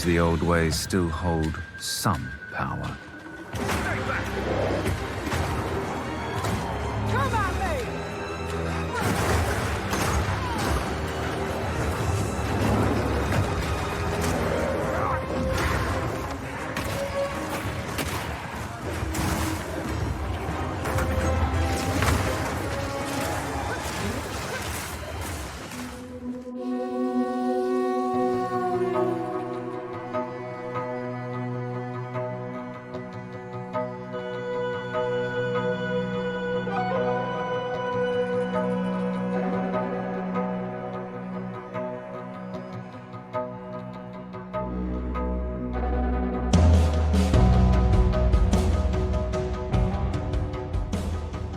seems the old ways still hold some power. Come at me!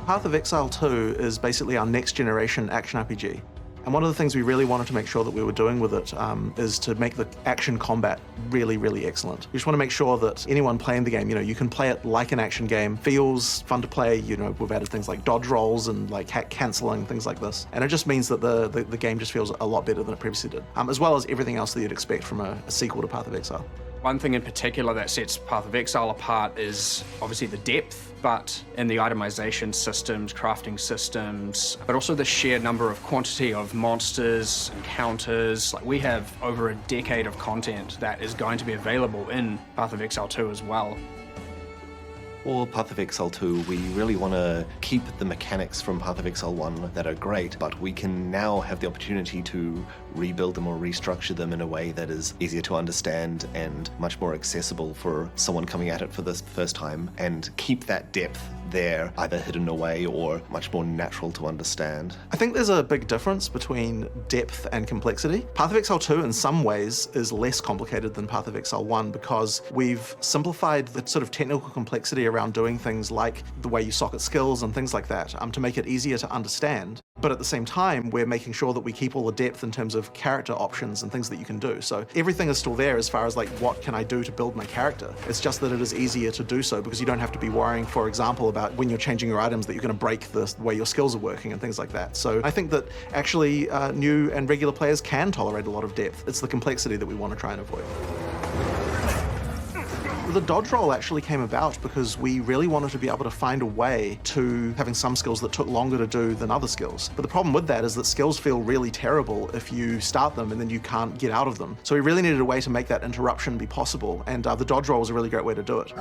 Path of Exile 2 is basically our next generation action RPG. And one of the things we really wanted to make sure that we were doing with it is to make the action combat really, really excellent. We just want to make sure that anyone playing the game, you can play it like an action game, feels fun to play. We've added things like dodge rolls and like hack canceling, things like this. And it just means that the game just feels a lot better than it previously did, as well as everything else that you'd expect from a sequel to Path of Exile. One thing in particular that sets Path of Exile apart is obviously the depth, but in the itemization systems, crafting systems, but also the sheer number of quantity of monsters, encounters. Like, we have over a decade of content that is going to be available in Path of Exile 2 as well. For Path of Exile 2, we really want to keep the mechanics from Path of Exile 1 that are great, but we can now have the opportunity to rebuild them or restructure them in a way that is easier to understand and much more accessible for someone coming at it for the first time, and keep that depth there, either hidden away or much more natural to understand. I think there's a big difference between depth and complexity. Path of Exile 2 in some ways is less complicated than Path of Exile 1 because we've simplified the sort of technical complexity around doing things like the way you socket skills and things like that to make it easier to understand. But at the same time, we're making sure that we keep all the depth in terms of character options and things that you can do. So everything is still there as far as like, what can I do to build my character? It's just that it is easier to do so because you don't have to be worrying, for example, about when you're changing your items that you're going to break the way your skills are working and things like that. So I think that actually new and regular players can tolerate a lot of depth. It's the complexity that we want to try and avoid. The dodge roll actually came about because we really wanted to be able to find a way to having some skills that took longer to do than other skills. But the problem with that is that skills feel really terrible if you start them and then you can't get out of them. So we really needed a way to make that interruption be possible, and the dodge roll was a really great way to do it.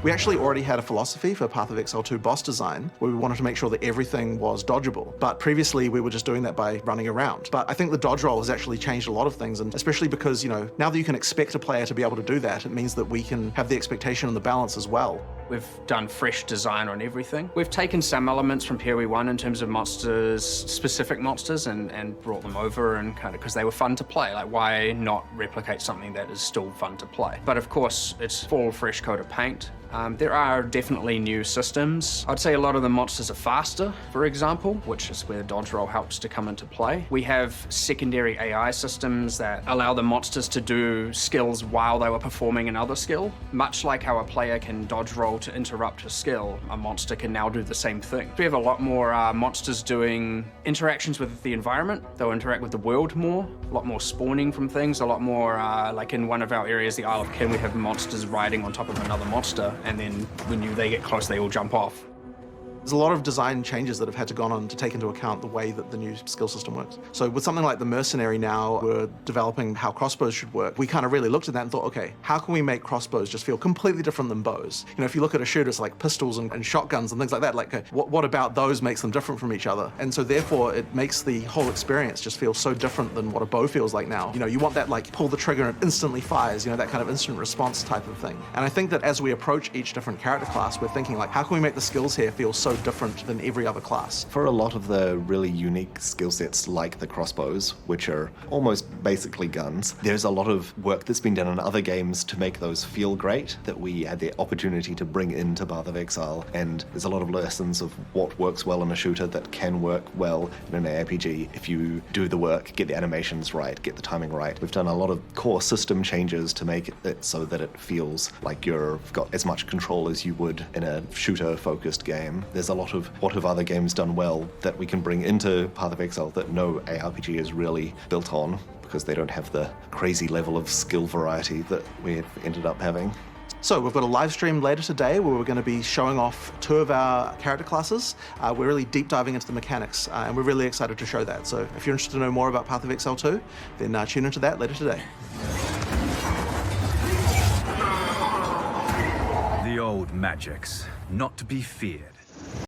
We actually already had a philosophy for Path of Exile 2 boss design where we wanted to make sure that everything was dodgeable. But previously we were just doing that by running around. But I think the dodge roll has actually changed a lot of things, and especially because, now that you can expect a player to be able to do that, it means that we can have the expectation and the balance as well. We've done fresh design on everything. We've taken some elements from PoE 1 in terms of monsters, specific monsters, and brought them over and kind of, because they were fun to play. Like, why not replicate something that is still fun to play? But of course, it's full fresh coat of paint. There are definitely new systems. I'd say a lot of the monsters are faster, for example, which is where dodge roll helps to come into play. We have secondary AI systems that allow the monsters to do skills while they were performing another skill. Much like how a player can dodge roll to interrupt a skill, a monster can now do the same thing. We have a lot more monsters doing interactions with the environment. They'll interact with the world more, a lot more spawning from things, a lot more, like in one of our areas, the Isle of Kin, we have monsters riding on top of another monster, and then when they get close, they all jump off. There's a lot of design changes that have had to gone on to take into account the way that the new skill system works. So with something like the Mercenary now, we're developing how crossbows should work. We kind of really looked at that and thought, okay, how can we make crossbows just feel completely different than bows? If you look at a shooter, it's like pistols and shotguns and things like that. Like, what about those makes them different from each other? And so therefore, it makes the whole experience just feel so different than what a bow feels like now. You want that, like, pull the trigger and it instantly fires, that kind of instant response type of thing. And I think that as we approach each different character class, we're thinking, like, how can we make the skills here feel so different than every other class? For a lot of the really unique skill sets like the crossbows, which are almost basically guns, there's a lot of work that's been done in other games to make those feel great that we had the opportunity to bring into Path of Exile. And there's a lot of lessons of what works well in a shooter that can work well in an ARPG if you do the work, get the animations right, get the timing right. We've done a lot of core system changes to make it so that it feels like you've got as much control as you would in a shooter-focused game. There's a lot of what have other games done well that we can bring into Path of Exile that no ARPG is really built on, because they don't have the crazy level of skill variety that we've ended up having. So we've got a live stream later today where we're going to be showing off 2 of our character classes. We're really deep diving into the mechanics, and we're really excited to show that. So if you're interested to know more about Path of Exile 2, then tune into that later today. The old magics, not to be feared.